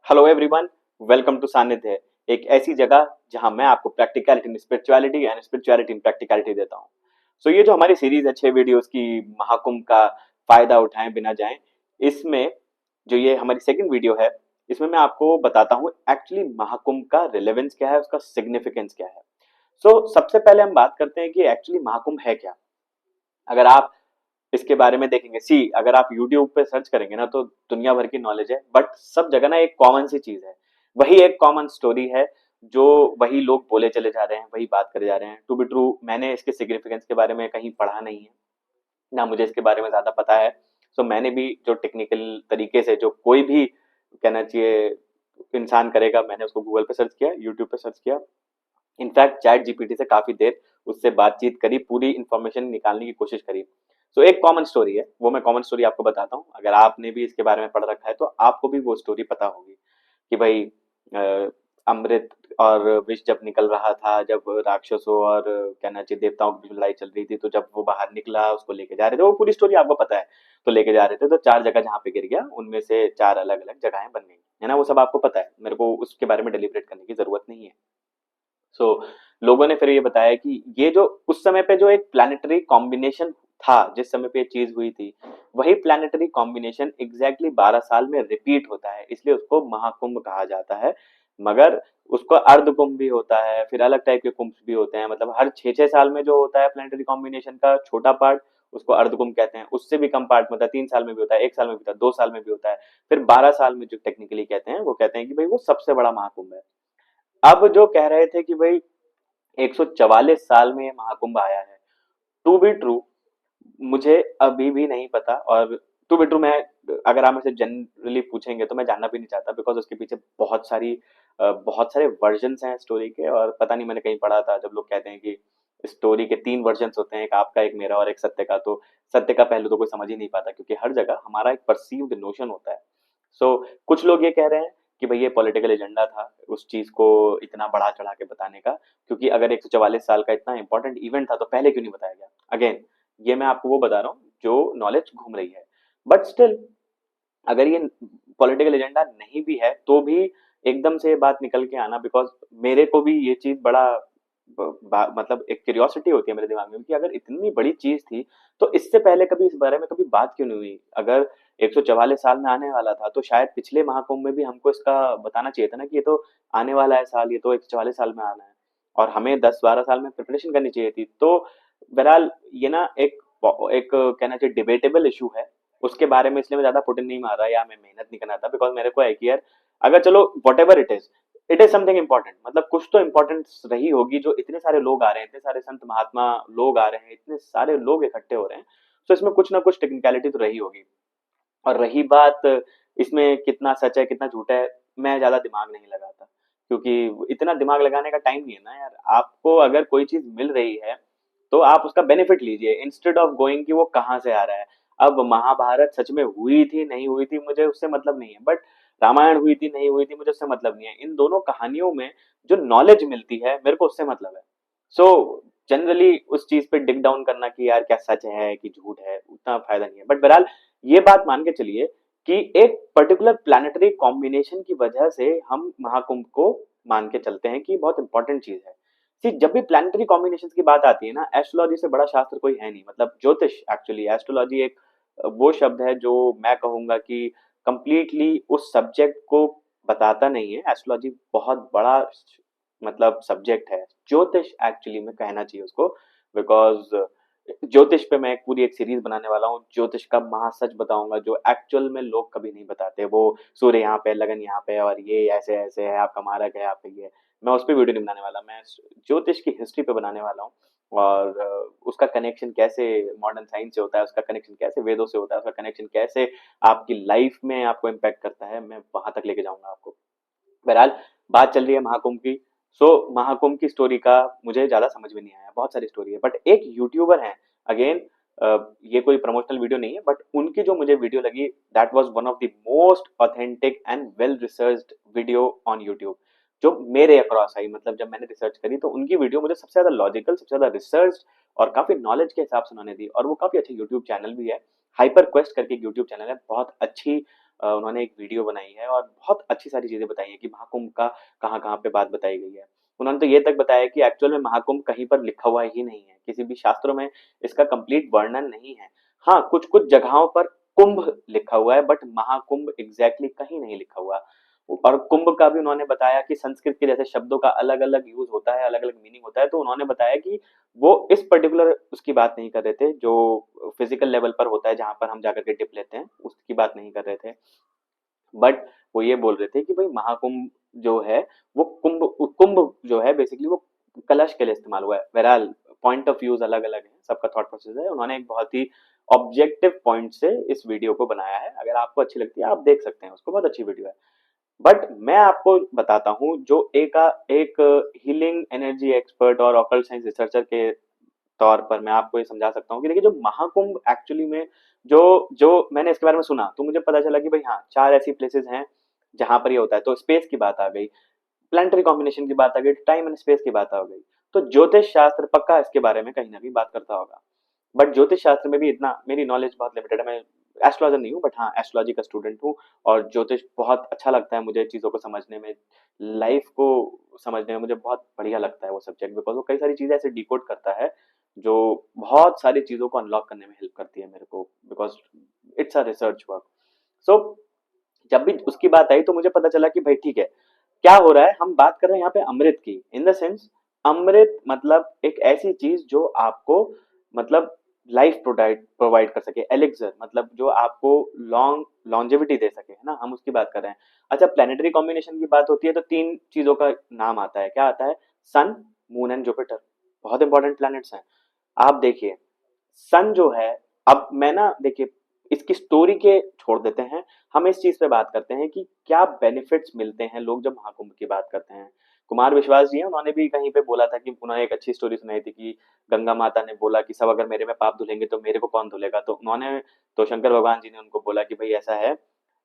Hello everyone, welcome to सानिध्य, एक ऐसी जगह जहां मैं आपको practicality in spirituality and spirituality in practicality देता हूं। सो ये जो हमारी सीरीज है 6 वीडियोस की, महाकुंभ का फायदा उठाएं बिना जाएं, इसमें जो ये हमारी सेकंड वीडियो है, इसमें मैं आपको बताता हूं एक्चुअली महाकुंभ का रिलेवेंस क्या है, उसका सिग्निफिकेंस क्या है। सबसे पहले हम बात करते हैं कि एक्चुअली महाकुंभ है क्या। अगर आप इसके बारे में देखेंगे, अगर आप यूट्यूब पे सर्च करेंगे ना तो दुनिया भर की नॉलेज है, बट सब जगह ना एक कॉमन सी चीज है, वही एक कॉमन स्टोरी है, जो वही लोग बोले चले जा रहे हैं, वही बात करे जा रहे हैं। टू बी ट्रू, मैंने इसके सिग्निफिकेंस के बारे में कहीं पढ़ा नहीं है, ना मुझे इसके बारे में ज्यादा पता है। मैंने भी जो टेक्निकल तरीके से, जो कोई भी कहना चाहिए इंसान करेगा, मैंने उसको गूगल पे सर्च किया, यूट्यूब पे सर्च किया, इनफैक्ट चैट जीपीटी से काफी देर उससे बातचीत करी, पूरी इंफॉर्मेशन निकालने की कोशिश करी। एक कॉमन स्टोरी है, वो मैं कॉमन स्टोरी आपको बताता हूँ। अगर आपने भी इसके बारे में पढ़ रखा है तो आपको भी वो स्टोरी पता होगी कि भाई अमृत और विष जब निकल रहा था, जब राक्षसों और कहना चाहिए देवताओं की लड़ाई चल रही थी, तो जब वो बाहर निकला, उसको लेके जा रहे थे, वो पूरी स्टोरी आपको पता है। तो लेके जा रहे थे तो 4 जगह जहाँ पे गिर गया, उनमें से 4 अलग अलग जगहें बन गई, है ना, वो सब आपको पता है, मेरे को उसके बारे में डिलिब्रेट करने की जरूरत नहीं है। लोगों ने फिर ये बताया कि ये जो उस समय पे जो एक प्लानिटरी कॉम्बिनेशन था, जिस समय पे ये चीज हुई थी, वही प्लानिटरी कॉम्बिनेशन एग्जैक्टली 12 साल में रिपीट होता है, इसलिए उसको महाकुंभ कहा जाता है। मगर उसको अर्ध कुंभ भी होता है, फिर अलग टाइप के कुंभ भी होते हैं, मतलब हर 6-6 साल में जो होता है प्लानिटरी कॉम्बिनेशन का छोटा पार्ट, उसको अर्ध कुंभ कहते हैं। उससे भी कम पार्ट मतलब 3 साल में भी होता है, 1 साल में भी होता है, 2 साल में भी होता है, फिर 12 साल में जो टेक्निकली कहते हैं, वो कहते हैं कि भाई वो सबसे बड़ा महाकुंभ है। अब जो कह रहे थे कि भाई 144 साल में ये महाकुंभ आया है, टू बी ट्रू मुझे अभी भी नहीं पता। और टू बी ट्रू, मैं अगर आप मुझसे जनरली पूछेंगे तो मैं जानना भी नहीं चाहता, बिकॉज उसके पीछे बहुत सारे वर्जन्स हैं स्टोरी के। और पता नहीं, मैंने कहीं पढ़ा था, जब लोग कहते हैं कि स्टोरी के 3 वर्जन्स होते हैं, एक आपका, एक मेरा और एक सत्य का, तो सत्य का पहलू तो कोई समझ ही नहीं पाता, क्योंकि हर जगह हमारा एक परसीव्ड नोशन होता है। कुछ लोग ये कह रहे हैं कि भाई ये पॉलिटिकल एजेंडा था उस चीज को इतना बढ़ा चढ़ा के बताने का, क्योंकि अगर 144 साल का इतना इंपॉर्टेंट इवेंट था तो पहले क्यों नहीं बताया गया। अगेन, ये मैं आपको वो बता रहा हूँ जो नॉलेज घूम रही है, बट स्टिल अगर ये पॉलिटिकल एजेंडा नहीं भी है तो भी एकदम से ये बात निकल के आना, बिकॉज मेरे को भी ये चीज बड़ा मतलब एक क्यूरियोसिटी होती है मेरे दिमाग में कि अगर इतनी बड़ी चीज थी तो इससे पहले कभी इस बारे में कभी बात क्यों नहीं हुई। अगर 144 साल में आने वाला था तो शायद पिछले महाकुंभ में भी हमको इसका बताना चाहिए था ना, कि ये तो आने वाला है साल, ये तो 144 साल में आना है, और हमें 10-12 साल में प्रिपरेशन करनी चाहिए थी। तो बहरहाल ये ना एक कहना चाहिए डिबेटेबल इशू है, उसके बारे में इसलिए मैं ज्यादा पुट इन नहीं मार रहा या मैं मेहनत नहीं करना था, बिकॉज मेरे को है कि यार अगर चलो what ever it is something important, मतलब कुछ तो इंपॉर्टेंस रही होगी, जो इतने सारे लोग आ रहे हैं, इतने सारे संत महात्मा लोग आ रहे हैं, इतने सारे लोग इकट्ठे हो रहे हैं, तो इसमें कुछ ना कुछ टेक्निकलिटी तो रही होगी। और रही बात इसमें कितना सच है कितना झूठ है, मैं ज्यादा दिमाग नहीं लगाता, क्योंकि इतना दिमाग लगाने का टाइम नहीं है ना यार। आपको अगर कोई चीज मिल रही है तो आप उसका बेनिफिट लीजिए, इंस्टेड ऑफ गोइंग कि वो कहाँ से आ रहा है। अब महाभारत सच में हुई थी नहीं हुई थी मुझे उससे मतलब नहीं है, बट रामायण हुई थी नहीं हुई थी मुझे उससे मतलब नहीं है। इन दोनों कहानियों में जो नॉलेज मिलती है मेरे को उससे मतलब है। जनरली उस चीज पे डिग डाउन करना कि यार क्या सच है कि झूठ है, उतना फायदा नहीं है। बट बहरहाल ये बात मान के चलिए कि एक पर्टिकुलर प्लानिटरी कॉम्बिनेशन की वजह से हम महाकुंभ को मान के चलते हैं कि बहुत इंपॉर्टेंट चीज है। जब भी प्लानिटरी कॉम्बिनेशन की बात आती है ना, एस्ट्रोलॉजी से बड़ा शास्त्र कोई है नहीं, मतलब ज्योतिष, एक्चुअली एस्ट्रोलॉजी एक वो शब्द है जो मैं कहूंगा कि कंप्लीटली उस सब्जेक्ट को बताता नहीं है। एस्ट्रोलॉजी बहुत बड़ा मतलब सब्जेक्ट है, ज्योतिष एक्चुअली में कहना चाहिए उसको, बिकॉज ज्योतिष पे मैं एक सीरीज बनाने वाला हूँ, ज्योतिष का महासच बताऊंगा जो एक्चुअल में लोग कभी नहीं बताते। वो सूर्य यहाँ पे, लगन यहाँ पे, और ये ऐसे ऐसे है, आपका मारक है, आप पे ये, मैं उस पर वीडियो नहीं बनाने वाला, मैं ज्योतिष की हिस्ट्री पे बनाने वाला हूँ। और उसका कनेक्शन कैसे मॉडर्न साइंस से होता है, उसका कनेक्शन कैसे वेदों से होता है, उसका कनेक्शन कैसे आपकी लाइफ में आपको इम्पैक्ट करता है, मैं वहां तक लेके जाऊंगा आपको। बहरहाल बात चल रही है महाकुंभ की। महाकुंभ की स्टोरी का मुझे ज्यादा समझ में नहीं आया, बहुत सारी स्टोरी है, बट एक यूट्यूबर है, अगेन ये कोई प्रमोशनल वीडियो नहीं है, बट उनकी जो मुझे वीडियो लगी, that was one of the most authentic and well researched video on YouTube, जो मेरे अक्रॉस आई। मतलब जब मैंने रिसर्च करी तो उनकी वीडियो मुझे सबसे ज्यादा लॉजिकल, सबसे ज्यादा रिसर्च और काफी नॉलेज के हिसाब से उन्होंने दी। और वो काफी अच्छा यूट्यूब चैनल भी है, हाइपर क्वेस्ट करके यूट्यूब चैनल है, बहुत अच्छी उन्होंने एक वीडियो बनाई है और बहुत अच्छी सारी चीजें बताई हैं कि महाकुंभ का कहाँ कहाँ पे बात बताई गई है। उन्होंने तो ये तक बताया कि एक्चुअल में महाकुंभ कहीं पर लिखा हुआ ही नहीं है, किसी भी शास्त्रों में इसका कंप्लीट वर्णन नहीं है। हाँ, कुछ कुछ जगहों पर कुंभ लिखा हुआ है, बट महाकुंभ एग्जैक्टली कहीं नहीं लिखा हुआ। और कुंभ का भी उन्होंने बताया कि संस्कृत के जैसे शब्दों का अलग अलग यूज होता है, अलग अलग मीनिंग होता है, तो उन्होंने बताया कि वो इस पर्टिकुलर उसकी बात नहीं कर रहे थे जो फिजिकल लेवल पर होता है, जहां पर हम जाकर के टिप लेते हैं, उसकी बात नहीं कर रहे थे। बट वो ये बोल रहे थे कि भाई महाकुंभ जो है वो कुंभ कुंभ जो है बेसिकली वो कलश के लिए इस्तेमाल हुआ है। बहरहाल पॉइंट ऑफ व्यूज अलग अलग है, सबका थॉट प्रोसेस है। उन्होंने एक बहुत ही ऑब्जेक्टिव पॉइंट से इस वीडियो को बनाया है, अगर आपको अच्छी लगती है आप देख सकते हैं उसको, बहुत अच्छी वीडियो है। बट मैं आपको बताता हूँ जो एक हीलिंग एनर्जी एक्सपर्ट और ऑकल्ट साइंस रिसर्चर के तौर पर मैं आपको ये समझा सकता हूँ कि देखिए जो महाकुंभ एक्चुअली में जो जो मैंने इसके बारे में सुना तो मुझे पता चला कि भाई हाँ, चार ऐसी प्लेसेस हैं जहां पर ये होता है। तो स्पेस की बात आ गई, प्लानिटरी कॉम्बिनेशन की बात आ गई, टाइम एंड स्पेस की बात आ गई। तो ज्योतिष शास्त्र पक्का इसके बारे में कहीं ना कहीं बात करता होगा। बट ज्योतिष शास्त्र में भी इतना मेरी नॉलेज बहुत लिमिटेड है, मैं एस्ट्रोलॉजर नहीं हूँ, बट हाँ एस्ट्रोलॉजी का स्टूडेंट हूँ। और ज्योतिष बहुत अच्छा लगता है मुझे चीजों को समझने में, लाइफ को समझने में मुझे बहुत बढ़िया लगता है वो सब्जेक्ट, बिकॉज वो कई सारी चीजें ऐसे डिकोड करता है जो बहुत सारी चीजों को अनलॉक करने में हेल्प करती है मेरे को, because it's a research work. So जब भी उसकी बात आई तो मुझे पता चला कि भाई ठीक है, क्या हो रहा है, हम बात कर रहे हैं यहाँ पे अमृत की, इन द सेंस अमृत मतलब एक ऐसी चीज जो आपको मतलब लाइफ प्रोवाइड प्रोवाइड कर सके, एलिक्सर मतलब जो आपको लॉन्ग लॉन्जेविटी दे सके, है ना, हम उसकी बात कर रहे हैं। अच्छा, प्लेनेटरी कॉम्बिनेशन की बात होती है तो तीन चीजों का नाम आता है, क्या आता है? सन, मून एंड जुपिटर, बहुत इंपॉर्टेंट प्लैनेट्स हैं। आप देखिए सन जो है, अब मैं ना देखिए इसकी स्टोरी के छोड़ देते हैं, हम इस चीज पे बात करते हैं कि क्या बेनिफिट्स मिलते हैं लोग जब महाकुंभ की बात करते हैं। कुमार विश्वास जी हैं, उन्होंने भी कहीं पे बोला था कि उन्होंने एक अच्छी स्टोरी सुनाई थी कि गंगा माता ने बोला कि सब अगर मेरे में पाप धुलेंगे तो मेरे को कौन धुलेगा। तो उन्होंने तो शंकर भगवान जी ने उनको बोला कि भाई ऐसा है,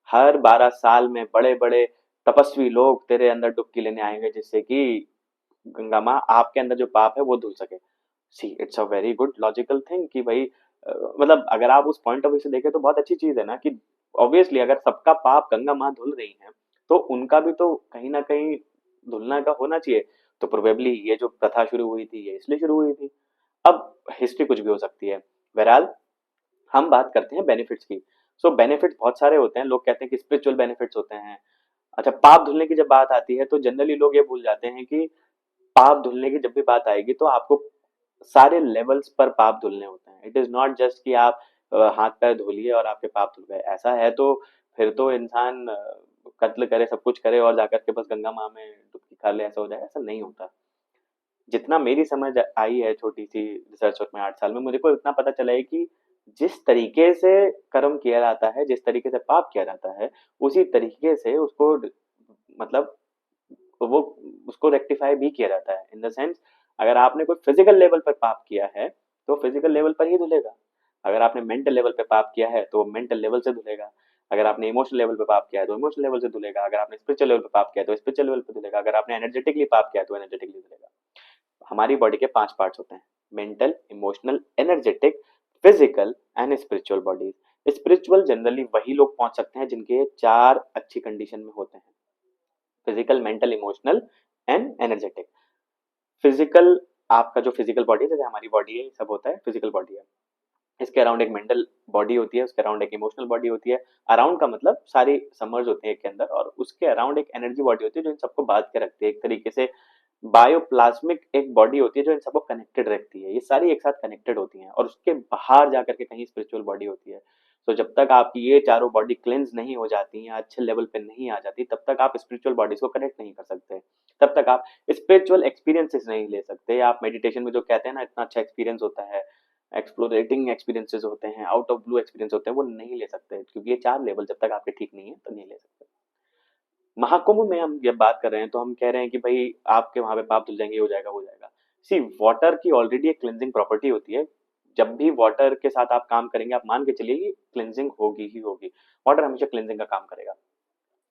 हर 12 साल में बड़े बड़े तपस्वी लोग तेरे अंदर डुबकी लेने आएंगे जिससे कि गंगा माँ आपके अंदर जो पाप है वो धुल सके। See it's a very good logical thing कि भाई मतलब अगर आप उस पॉइंट ऑफ व्यू से देखें तो बहुत अच्छी चीज है ना कि ऑब्वियसली अगर सबका पाप गंगा माँ धुल रही है तो उनका भी तो कहीं ना कहीं धुलना का होना चाहिए। तो प्रोबेबली ये जो प्रथा शुरू हुई थी ये इसलिए शुरू हुई थी। अब हिस्ट्री कुछ भी हो सकती है। बहरहाल हम बात करते हैं बेनिफिट्स की। सो बेनिफिट्स बहुत सारे होते हैं, लोग कहते हैं कि स्पिरिचुअल बेनिफिट्स होते हैं। अच्छा, पाप धुलने की जब बात आती है तो जनरली लोग ये भूल जाते हैं कि पाप धुलने की जब भी बात आएगी तो आपको सारे लेवल्स पर पाप धुलने होते हैं। इट इज नॉट जस्ट कि आप हाथ पैर धो लिए और आपके पाप धुल गए, ऐसा है तो फिर तो इंसान कत्ल करे, सब कुछ करे और जाकर के बस गंगा माँ में डुबकी खा ले, ऐसा हो जाए, ऐसा नहीं होता। जितना मेरी समझ आई है छोटी सी रिसर्च वर्क में 8 साल में, मुझे को इतना पता चला है कि जिस तरीके से कर्म किया जाता है, जिस तरीके से पाप किया जाता है, उसी तरीके से उसको मतलब वो उसको रेक्टिफाई भी किया जाता है। इन द सेंस अगर आपने कोई फिजिकल लेवल पर पाप किया है तो फिजिकल लेवल पर ही धुलेगा। अगर आपने मेंटल लेवल पे पाप किया है तो मेंटल लेवल से धुलेगा। अगर आपने इमोशनल लेवल पे पाप किया है तो इमोशनल लेवल से धुलेगा। अगर आपने स्पिरिचुअल लेवल पे पाप किया है तो स्पिरिचुअल लेवल पे धुलेगा। अगर आपने एनर्जेटिकली पाप किया है तो एनर्जेटिकली धुलेगा। हमारी बॉडी के 5 पार्ट्स होते हैं, mental, emotional, energetic, physical and spiritual bodies. Spiritual generally वही लोग पहुंच सकते हैं जिनके 4 अच्छी कंडीशन में होते हैं, physical, mental, emotional and energetic. Physical, आपका जो फिजिकल बॉडी है, जैसे हमारी बॉडी है, सब होता है फिजिकल बॉडी है, इसके अराउंड एक मेंटल बॉडी होती है, उसके अराउंड एक इमोशनल बॉडी होती है। अराउंड का मतलब सारी समर्ज होते हैं एक के अंदर, और उसके अराउंड एक एनर्जी बॉडी होती है जो इन सबको बांध के रखती है। एक तरीके से बायोप्लाज्मिक एक बॉडी होती है जो इन सबको कनेक्टेड रखती है। ये सारी एक साथ कनेक्टेड होती हैं और उसके बाहर जाकर के कहीं स्पिरिचुअल बॉडी होती है। तो जब तक आपकी ये चारों बॉडी क्लेंस नहीं हो जाती या अच्छे लेवल पे नहीं आ जाती, तब तक आप स्पिरिचुअल बॉडीज को कनेक्ट नहीं कर सकते, तब तक आप स्पिरिचुअल एक्सपीरियंसेस नहीं ले सकते। आप मेडिटेशन में जो कहते हैं ना इतना अच्छा एक्सपीरियंस होता है, एक्सप्लोरेटिंग एक्सपीरियंसेस होते हैं, आउट ऑफ ब्लू एक्सपीरियंस होते हैं, वो नहीं ले सकते क्योंकि ये 4 लेवल जब तक आपके ठीक नहीं है तो नहीं ले सकते। महाकुंभ में हम जब बात कर रहे हैं तो हम कह रहे हैं कि भाई आपके वहां पे पाप धुल जाएंगे, हो जाएगा हो जाएगा। सी वाटर की ऑलरेडी एक क्लिनजिंग प्रॉपर्टी होती है। जब भी वाटर के साथ आप काम करेंगे, आप मान के चलिए कि क्लिनजिंग होगी ही होगी। वाटर हमेशा क्लिनजिंग का काम करेगा।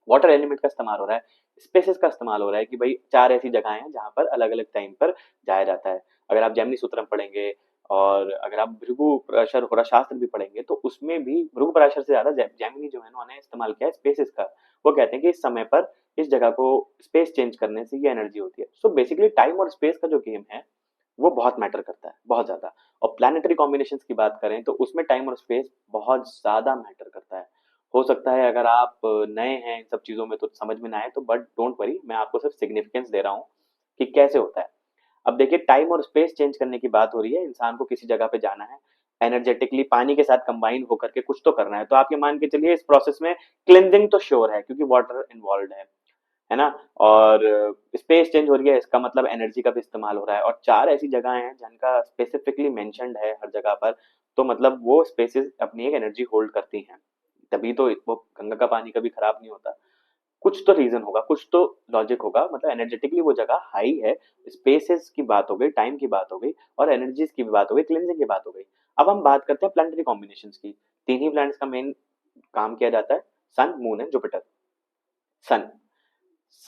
वाटर एलिमेंट का इस्तेमाल हो रहा है, स्पेसेस का इस्तेमाल हो रहा है कि भाई 4 ऐसी जगह हैं जहां पर अलग अलग टाइम पर जाया जाता है। अगर आप जैमिनी सूत्रम पढ़ेंगे और अगर आप भृगु प्रशर होराशास्त्र भी पढ़ेंगे तो उसमें भी भृगु प्रशर से ज्यादा जैमिनी जो है ना, उन्होंने इस्तेमाल किया है स्पेसिस का। वो कहते हैं कि इस समय पर इस जगह को स्पेस चेंज करने से ये एनर्जी होती है। सो बेसिकली टाइम और स्पेस का जो गेम है वो बहुत मैटर करता है, बहुत ज्यादा। और प्लानिटरी कॉम्बिनेशंस की बात करें तो उसमें टाइम और स्पेस बहुत ज्यादा मैटर करता है। हो सकता है अगर आप नए हैं इन सब चीजों में तो समझ में ना आए, तो बट डोंट वरी, मैं आपको सिर्फ सिग्निफिकेंस दे रहा हूँ कि कैसे होता है। अब देखिए, टाइम और स्पेस चेंज करने की बात हो रही है, इंसान को किसी जगह पे जाना है, एनर्जेटिकली पानी के साथ कंबाइन होकर के कुछ तो करना है, तो आप ये मान के चलिए इस प्रोसेस में क्लिनजिंग तो श्योर है क्योंकि वाटर इन्वॉल्व है ना। और स्पेस चेंज हो रही है, इसका मतलब एनर्जी का भी इस्तेमाल हो रहा है, और चार ऐसी जगह हैं जिनका स्पेसिफिकली मेंशन्ड है हर जगह पर, तो मतलब वो स्पेसेस अपनी एक एनर्जी होल्ड करती हैं, तभी तो वो गंगा का पानी कभी खराब नहीं होता। कुछ तो रीजन होगा, कुछ तो लॉजिक होगा, मतलब एनर्जेटिकली वो जगह हाई है। स्पेसेस की बात हो गई, टाइम की बात हो गई, और एनर्जीज की भी बात हो गई, क्लिनजिंग की बात हो गई। अब हम बात करते हैं प्लानिटरी कॉम्बिनेशंस की। तीन ही प्लैनेट्स का मेन काम किया जाता है, सन, मून एंड जुपिटर। सन,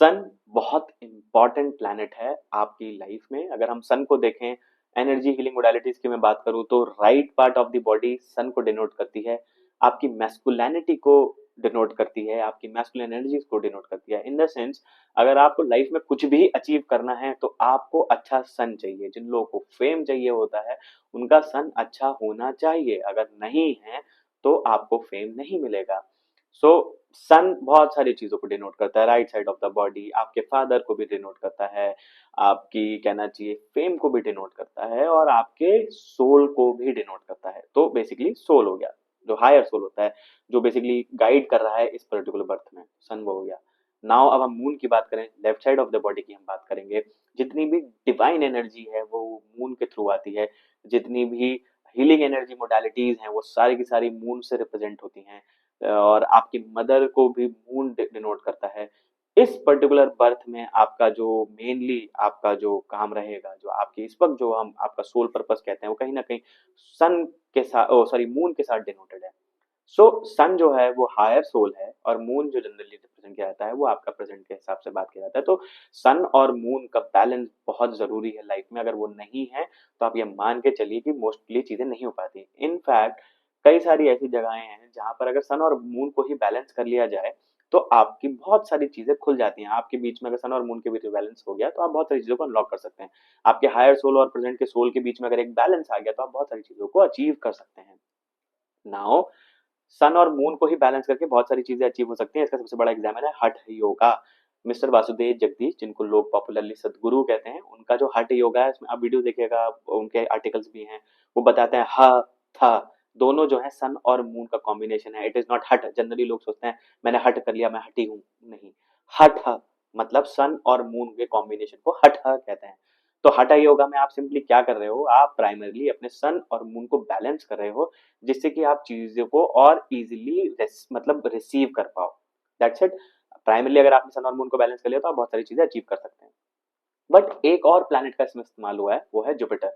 सन बहुत इंपॉर्टेंट प्लैनेट है आपकी लाइफ में। अगर हम सन को देखें, एनर्जी हीलिंग मोडालिटीज की मैं बात करूं तो right part of the body sun को डिनोट करती है, आपकी मैस्कुलिनिटी को डिनोट करती है, आपकी मैस्कुलिन एनर्जीज को डिनोट करती है। इन द सेंस, अगर आपको लाइफ में कुछ भी अचीव करना है तो आपको अच्छा सन चाहिए। जिन लोगों को फेम चाहिए होता है उनका सन अच्छा होना चाहिए, अगर नहीं है तो आपको फेम नहीं मिलेगा। सो सन बहुत सारी चीजों को डिनोट करता है, right side of the body, आपके फादर को भी डिनोट करता है, आपकी कहना चाहिए फेम को भी डिनोट करता है, और आपके सोल को भी डिनोट करता है। तो बेसिकली सोल हो गया, जो हायर सोल होता है, जो बेसिकली गाइड कर रहा है इस पर्टिकुलर बर्थ में, सन वो हो गया। नाउ अब हम मून की बात करें, left side of the body की हम बात करेंगे। जितनी भी डिवाइन एनर्जी है वो मून के थ्रू आती है, जितनी भी हीलिंग एनर्जी मोडालिटीज हैं वो सारी की सारी मून से रिप्रेजेंट होती हैं, और आपकी मदर को भी मून डिनोट करता है। इस पर्टिकुलर बर्थ में आपका जो मेनली आपका जो काम रहेगा, जो आपके इस वक्त जो हम आपका सोल पर्पस कहते हैं, वो कहीं ना कहीं सन के साथ, ओ सॉरी, मून के साथ डिनोटेड है। सो सन जो है वो हायर सोल है, और मून जो जनरली रिप्रेजेंट किया जाता है वो आपका प्रेजेंट के हिसाब से बात किया जाता है। तो सन और मून का बैलेंस बहुत जरूरी है लाइफ में, अगर वो नहीं है तो आप ये मान के चलिए कि मोस्टली चीजें नहीं हो पाती। इनफैक्ट कई सारी ऐसी जगहें हैं जहां पर अगर सन और मून को ही बैलेंस कर लिया जाए तो आपकी बहुत सारी चीजें खुल जाती हैं। आपके बीच में अगर सन और मून के बीच में बैलेंस हो गया तो आप बहुत सारी चीजों को अनलॉक कर सकते हैं। आपके हायर सोल और प्रेजेंट के सोल के बीच में अगर एक बैलेंस आ गया तो आप बहुत सारी चीजों को अचीव कर सकते हैं। नाउ सन और मून को ही बैलेंस करके बहुत सारी चीजें अचीव हो सकती हैं। इसका सबसे बड़ा एग्जाम्पल है हठ योगा। मिस्टर वासुदेव जगदीश, जिनको लोग पॉपुलरली सदगुरु कहते हैं, उनका जो हठ योगा है, इसमें आप वीडियो देखिएगा, उनके आर्टिकल्स भी हैं, वो बताते हैं ह था दोनों जो है सन और मून का कॉम्बिनेशन है। इट इज नॉट हट। जनरली लोग सोचते हैं मैंने हट कर लिया, मैं हटी हूं, नहीं। हठ मतलब सन और मून के कॉम्बिनेशन को हठ कहते हैं। तो हठा योगा में आप सिंपली क्या कर रहे हो, आप प्राइमरली अपने सन और मून को बैलेंस कर रहे हो, जिससे कि आप चीजों को और इजीली मतलब रिसीव कर पाओ। That's it. प्राइमरली अगर आपने सन और मून को बैलेंस कर लिया तो आप बहुत सारी चीजें अचीव कर सकते हैं। बट एक और प्लैनेट का इसमें इस्तेमाल हुआ है, वो है जुपिटर।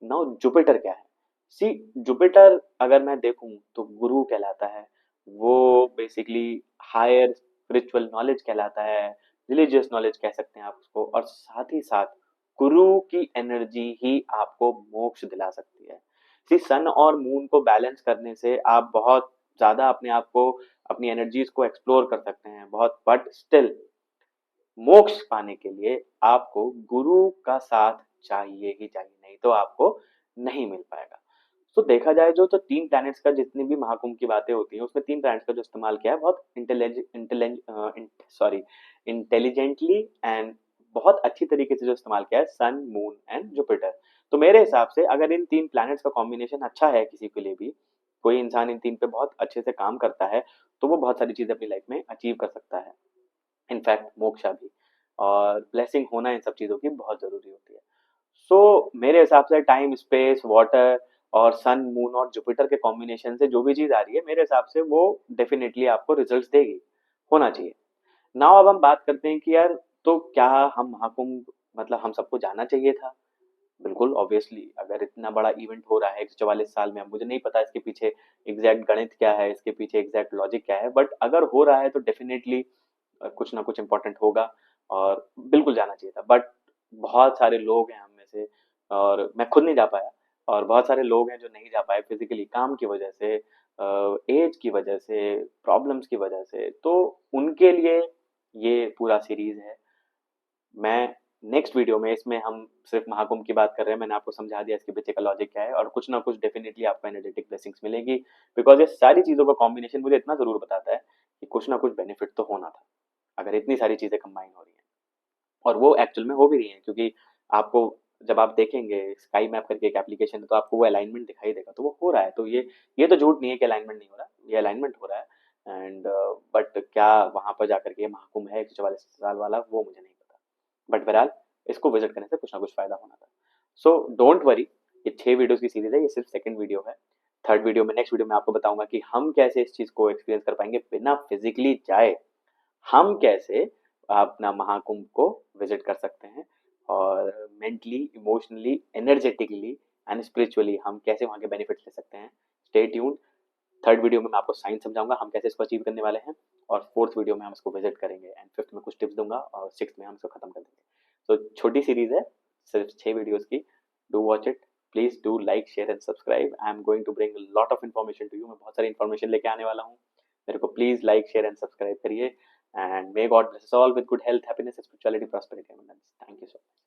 नाउ जुपिटर क्या है? सी, जुपिटर अगर मैं देखूं तो गुरु कहलाता है। वो बेसिकली हायर स्पिरिचुअल नॉलेज कहलाता है, रिलीजियस नॉलेज कह सकते हैं आप उसको, और साथ ही साथ गुरु की एनर्जी ही आपको मोक्ष दिला सकती है। सी, सन और मून को बैलेंस करने से आप बहुत ज्यादा अपने आप को, अपनी एनर्जीज को एक्सप्लोर कर सकते हैं बहुत, बट स्टिल मोक्ष पाने के लिए आपको गुरु का साथ चाहिए ही चाहिए, नहीं तो आपको नहीं मिल पाएगा। तो देखा जाए जो, तो तीन प्लैनेट्स का, जितनी भी महाकुंभ की बातें होती हैं उसमें तीन प्लैनेट्स का जो इस्तेमाल किया है बहुत इंटेलिजेंटली एंड बहुत अच्छी तरीके से जो इस्तेमाल किया है, सन, मून एंड जुपिटर। तो मेरे हिसाब से अगर इन तीन प्लैनेट्स का कॉम्बिनेशन अच्छा है किसी के लिए भी, कोई इंसान इन तीन पे बहुत अच्छे से काम करता है, तो वो बहुत सारी चीजें अपनी लाइफ में अचीव कर सकता है, इनफैक्ट मोक्षा भी। और ब्लेसिंग होना इन सब चीजों की बहुत जरूरी होती है। सो मेरे हिसाब से टाइम, स्पेस, वाटर और सन, मून और जुपिटर के कॉम्बिनेशन से जो भी चीज आ रही है, मेरे हिसाब से वो डेफिनेटली आपको रिजल्ट्स देगी, होना चाहिए। नाउ अब हम बात करते हैं कि यार, तो क्या हम महाकुंभ, मतलब हम सबको जाना चाहिए था? बिल्कुल ऑब्वियसली, अगर इतना बड़ा इवेंट हो रहा है 144 साल में, अब मुझे नहीं पता इसके पीछे एग्जैक्ट गणित क्या है, इसके पीछे एग्जैक्ट लॉजिक क्या है, बट अगर हो रहा है तो डेफिनेटली कुछ ना कुछ इंपॉर्टेंट होगा, और बिल्कुल जाना चाहिए था। बट बहुत सारे लोग हैं हम में से, और मैं खुद नहीं जा पाया, और बहुत सारे लोग हैं जो नहीं जा पाए फिजिकली, काम की वजह से, एज की वजह से, प्रॉब्लम्स की वजह से, तो उनके लिए ये पूरा सीरीज है। मैं नेक्स्ट वीडियो में, इसमें हम सिर्फ महाकुंभ की बात कर रहे हैं, मैंने आपको समझा दिया इसके पीछे का लॉजिक क्या है, और कुछ ना कुछ डेफिनेटली आपको एनर्जेटिक ब्लेसिंग्स मिलेगी, बिकॉज ये सारी चीजों का कॉम्बिनेशन मुझे इतना जरूर बताता है कि कुछ ना कुछ बेनिफिट तो होना था, अगर इतनी सारी चीजें कंबाइन हो रही हैं। और वो एक्चुअल में हो भी रही हैं, क्योंकि आपको, जब आप देखेंगे स्काई मैप करके एक एप्लीकेशन है, तो आपको वो अलाइनमेंट दिखाई देगा, तो वो हो रहा है। तो ये तो झूठ नहीं है कि अलाइनमेंट नहीं हो रहा, ये अलाइनमेंट हो रहा है। एंड बट क्या वहां पर जाकर के महाकुंभ है 144 साल वाला, वो मुझे नहीं पता। बट बहरहाल, इसको विजिट करने से कुछ ना कुछ फायदा होना था। सो डोंट वरी, ये 6 वीडियोस की सीरीज है, ये सिर्फ सेकंड वीडियो है। थर्ड वीडियो में, नेक्स्ट वीडियो में आपको बताऊंगा कि हम कैसे इस चीज को एक्सपीरियंस कर पाएंगे बिना फिजिकली जाए, हम कैसे अपना महाकुंभ को विजिट कर सकते हैं, और mentally, emotionally, energetically and spiritually हम कैसे वहां के बेनिफिट्स ले सकते हैं। Stay tuned. थर्ड वीडियो में मैं आपको साइंस समझाऊंगा हम कैसे इसको अचीव करने वाले हैं, और फोर्थ वीडियो में हम इसको विजिट करेंगे, एंड फिफ्थ में कुछ टिप्स दूंगा, और सिक्स में हम इसको खत्म कर देंगे। तो छोटी सीरीज है, सिर्फ 6 वीडियोस की। Do watch it, please do like, share and subscribe. I am going to bring lot of information to you, मैं बहुत सारी इन्फॉर्मेशन लेके आने वाला हूँ। मेरे को please like, share and subscribe करिए, and may God bless us all with good health, happiness, spirituality, prosperity, and abundance. Thank you so much.